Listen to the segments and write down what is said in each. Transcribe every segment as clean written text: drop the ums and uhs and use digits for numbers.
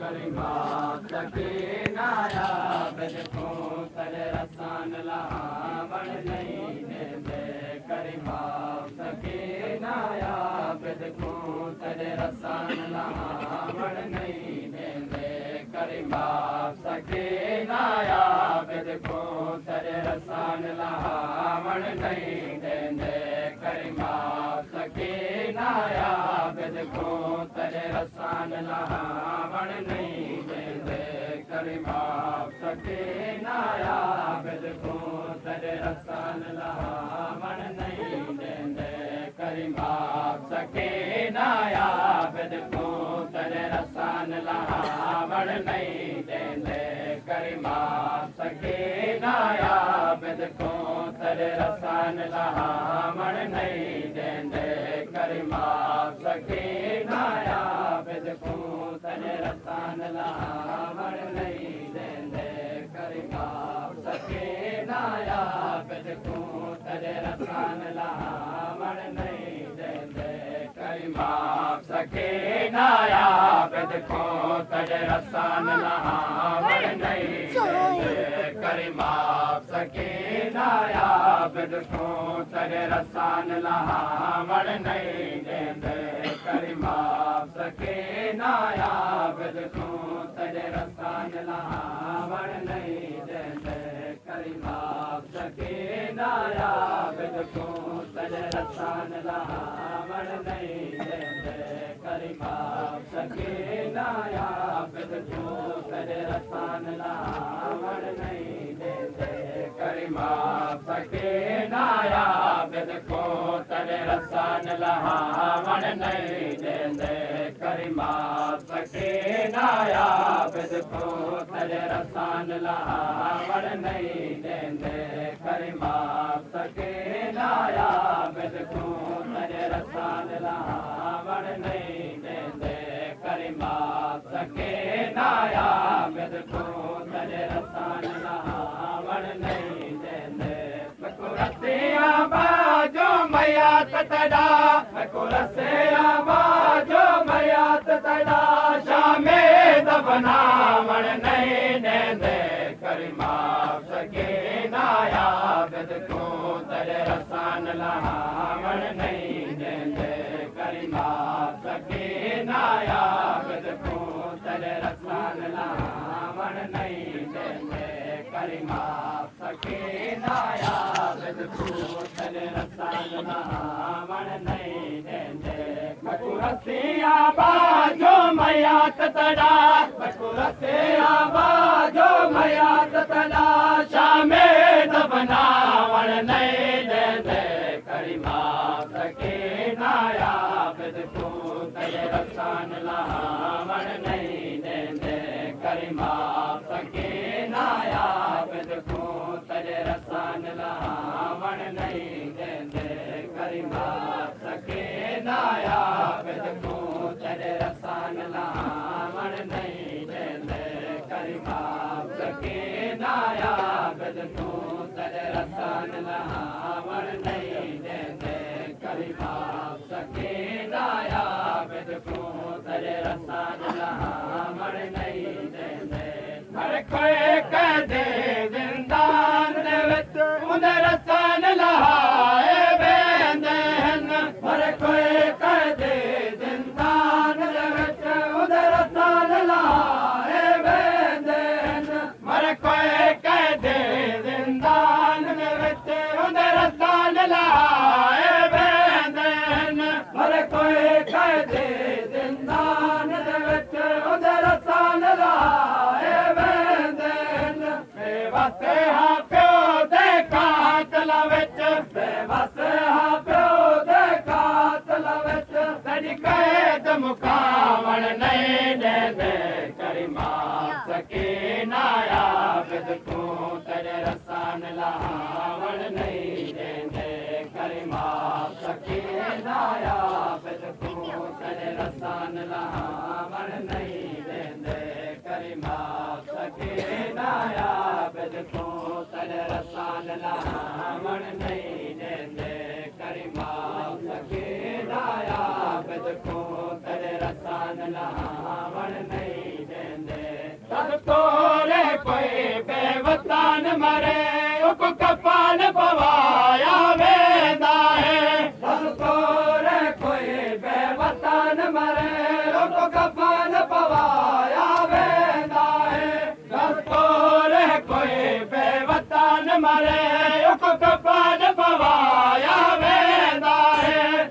करीमा सकीनाया बिदको तरे रसान लावण नहीं देंदे करीमा सकीनाया बिदको तरे रसान लावण नहीं देंदे करीमा सकीनाया बिदको तरे रसान लावण नहीं देंदे करीमा सकीनाया बिदको तरे रसान लावण नहीं देंदे करीमा सकीनाया बिदको तरे रसान लावण नहीं देंदे करीमा सकीनाया बिदको तरे रसान लावण नहीं देंदे करीमा सकीनाया बिदको तरे रसान लावण नहीं देंदे करीमा सकीनाया बिदको तरे रसान लावण नहीं देंदे करीमा सकीनाया बिदको तरे रसान लावण नहीं देंदे करीमा सकीनाया बिदको तरे रसान लावण नहीं देंदे करीमा सकीनाया बिदको तरे रसान लावण नहीं देंदे करीमा सकीनाया बिदको तरे रसान लावण नहीं देंदे करीमा सकीनाया बिदको तरे रसान लावण नहीं देंदे करीमा सकीनाया बिदको तरे रसान लावण नहीं देंदे करीमा सकीनाया बिदको तरे रसान लावण नहीं देंदे करीमा सकीनाया बिदको तरे रसान लावण नहीं देंदे करीमा सकीनाया बिदको तरे रसान लावण नहीं देंदे करीमा सकीनाया बिदको तरे रसान लावण नहीं देंदे रसिया बाजो मैया तड़ा रसिया बाजो मैया तड़ा शामे दबनावण नहीं देंदे करीमा सकीनाया बिदको तरे रसान लावण नहीं देंदे करीमा सकीनाया बिदको तरे रसान लावण नहीं देंदे करीमा सकीनाया बिदको तरे रसान लावण नहीं देंदे रसिया बाजो मैया तड़ा रसिया बाजो मैया तड़ा शामे दबनावण नहीं देंदे करीमा सकीनाया बिदको तरे रसान लावण नहीं देंदे करीमा सकीनाया बिदको तरे रसान लावण नहीं देंदे करीमा सकीनाया बिदको तरे रसान लावण नहीं देंदे करीमा सकीनाया बिदको तरे रसान लावण नहीं देंदे करीमा सकीनाया बिदको तरे रसान लावण नहीं देंदे हर कोई कह दे जिंदान दे विच उंदे रसान लहाए वेंदे हन हर कोई कह दे जिंदान दे विच उंदे रसान लहाए वेंदे हन हर कोई कह दे जिंदान दे विच उंदे रसान लहाए वेंदे हन हर कोई कह दे जिंदान दे विच उंदे रसान लहाए वेंदे हन बेवसे हा प्यो दे कातल विच बेवसे हा प्यो दे कातल विच सॼी कैद मुकावण नहीं देंदे करीमा सकीनाया बिदको तरे रसान लावण नहीं देंदे करीमा सकीनाया बिदको तरे रसान लावण नहीं देंदे करीमा सकीनाया बिदको तरे रसान लावण नहीं देंदे करीमा सकीनाया बिदको तरे रसान लावण नहीं देंदे तोरे कोई बेवतान मरे उक कफन पवाया वेंदा है तोरे कोई बेवतान मरे उक कफन पवाया वेंदा है तोरे कोई बेवतान मरे उक कफन पवाया वेंदा है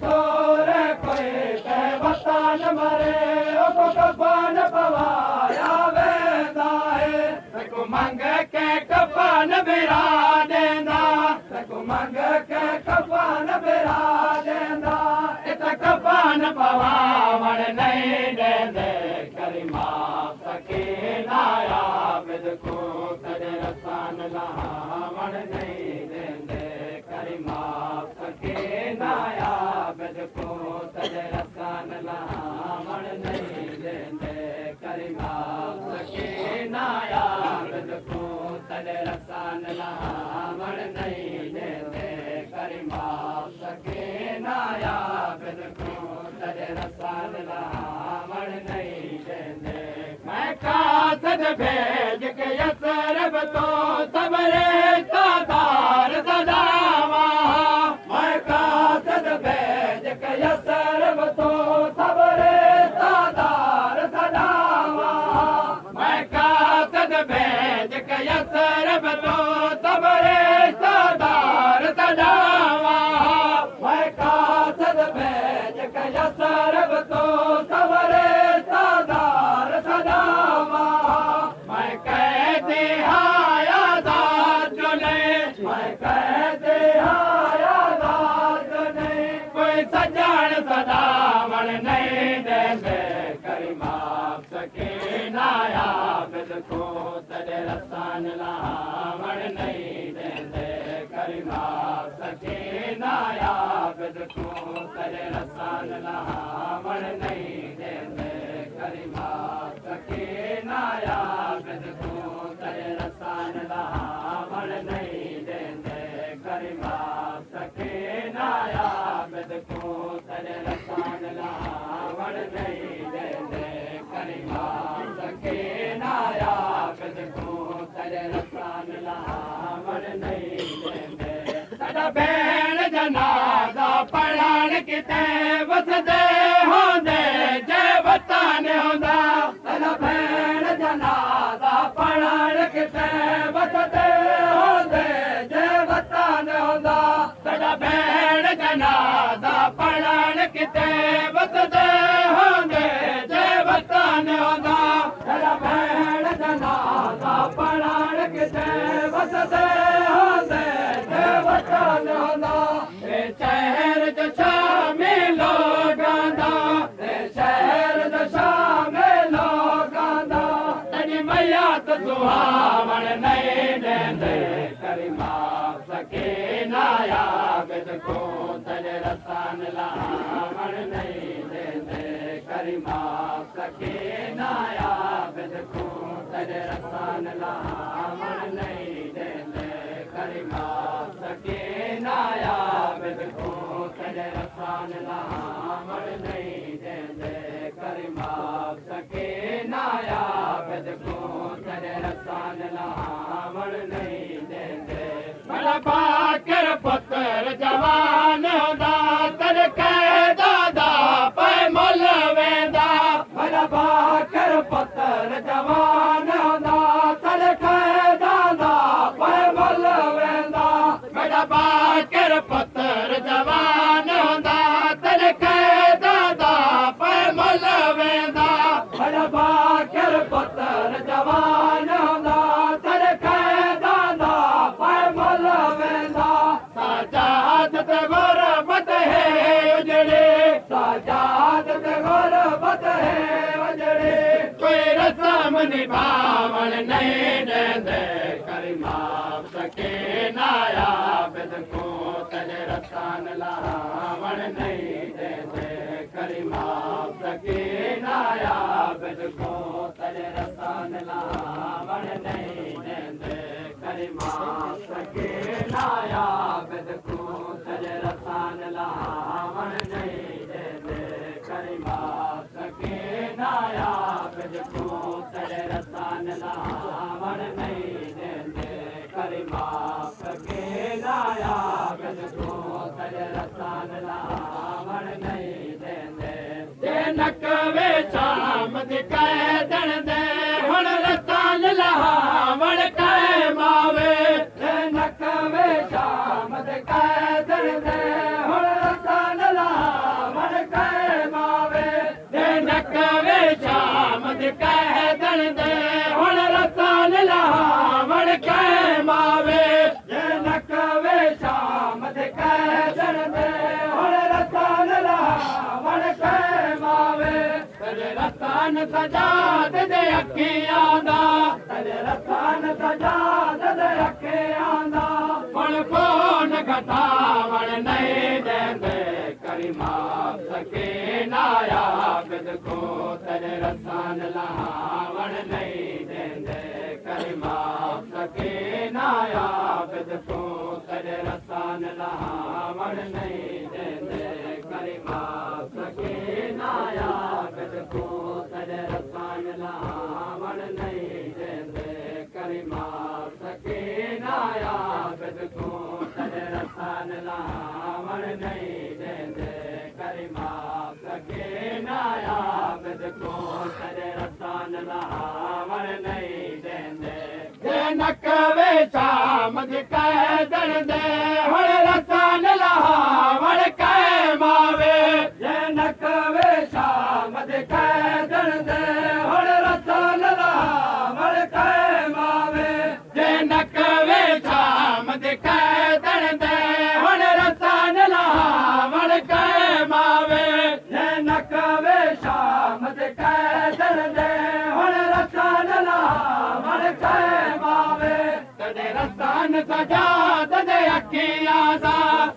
तोरे कोई बेवतान मरे उक कफन पवाया वेंदा है तको मंग के कफन बिरा देंदा तको मंग के कफन बिरा देंदा इत कफन पवावण नहीं देंदे करीमा सके नाया बिद को तेरे रसान लावण नहीं देंदे करीमा सके नाया बिद को तेरे रसान लावण नहीं देंदे करीमा सके नाया बिद को तेरे रसान लावण नहीं देंदे करीमा सके नाया बिद को तेरे रसान लावण नहीं देंदे मैं कासद भेज के यसरब तो सबरे तादार सदावा मैं कासद भेज के यसरब तो सबरे तादार सदावा मैं कासद भेज के यसरब तो सबरे तादार सदावा मैं कासद भेज के यसरब तो सबरे तादार सदावा मैं कहते आया दाद नहीं मैं कहते आया दाद नहीं कोई सजान सदावण नहीं देंदे करीमा सके नाया बिद को तेरे रसान लावण नहीं देंदे करीमा सके नाया बिद को तेरे रसान लावण नहीं देंदे करीमा सके नाया बिद को तेरे रसान लावण नहीं देंदे करीमा सके नाया बिद को तेरे रसान लावण नहीं देंदे करीमा सके नाया बिद को तेरे रसान लावण नहीं देंदे सदा भेण जनाजा पढ़ण किते वसदे होंदे जय वतन होंदा सदा भेण जनाजा पढ़ण किते वसदे होंदे जय वतन होंदा सदा भेण जनाजा पढ़ण किते वसदे होंदे जय वतन होंदा सदा भेण जनाजा पढ़ण किते वसदे होंदे जय वतन होंदा शहर जो शामिलो गांदा शहर जो शामिलो गांदा तनी मैया तो सुहावण नहीं देंदे करीमा सके नाया बिद को तेरे रसान लावण नहीं देंदे करीमा सके नाया बिद को तेरे रसान लावण नहीं देंदे करीमा सके नाया बिद को तेरे रसान लावण नहीं देंदे करीमा सके नाया बिद को तेरे रसान लावण नहीं देंदे बड़ा बाकर पुत्र जवान होंदा तेरे कह दादा पे मुल वेंदा बड़ा बाकर पुत्र जवान होंदा तेरे कह दादा पे मुल वेंदा बड़ा बाकर पुत्र जवान होंदा तेरे कह दादा पे मुल वेंदा बड़ा बाकर पुत्र जवान होंदा तेरे कह दादा पे मुल वेंदा साजाद ते गुरबत है उजड़े साजाद ते गुरबत है उजड़े कोई रस्म निभावण नहीं देंदे करीमा सके नाया बिद को तेरे रसान लावण नहीं देंदे करीमा सके नाया बिद को तेरे रसान लावण नहीं देंदे करीमा सके नाया बिद को तेरे रसान लावण नहीं देंदे करीमा सके नाया बिद को तेरे रसान रसान लावण नहीं देंदे करी माफ़ के नाया बिल्को तर रसान लावण नहीं देंदे जे नक वे शाम दी कह दण दे हुण रसान लावण कह मावे जे नक वे शाम दी कह दण दे हुण रसान लावण कह मावे जे नक वे शाम दी कह दण दे हुण रसान लावण कह मावे जे नक वे शाम दी कह दण दे हुण रसान लावण कह मावे तेरे रसान सजाद दे अखियां दा तेरे रसान सजाद दे अखियां दा हुण कोन घटावण नहीं देंदे करी माफ़ सके नाया बिद को तेरे रसान लावण नहीं देंदे करी माफ़ सके नाया बिद को तेरे रसान लावण नहीं देंदे करी माफ़ सके नाया बिद को तेरे रसान लावण नहीं देंदे करी माफ़ सके नाया बिद को तेरे रसान लावण नहीं देंदे करी माफ़ सके नाया बिद को तेरे रसान लावण नहीं देंदे जे नक वे शाम दी कह दण दे हुण रसान लावण कह मावे जे नक वे शाम दी कह दण दे हुण रसान लावण कह मावे जे नक वे शाम दी कह दण दे हुण रसान लावण कह मावे जे नक वे शाम दी कह दण दे हुण रसान लावण कह मावे तॾे रसान सजाद दे अखियां दा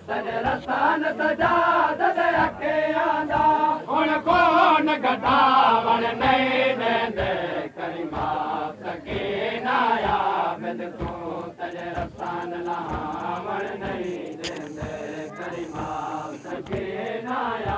तॾे रसान सजाद दे अखियां दा हुण कोन घटावण नहीं देंदे करी माफ़ सके नाया बिद को तॾे रसान लावण नहीं देंदे करी माफ़ सके नाया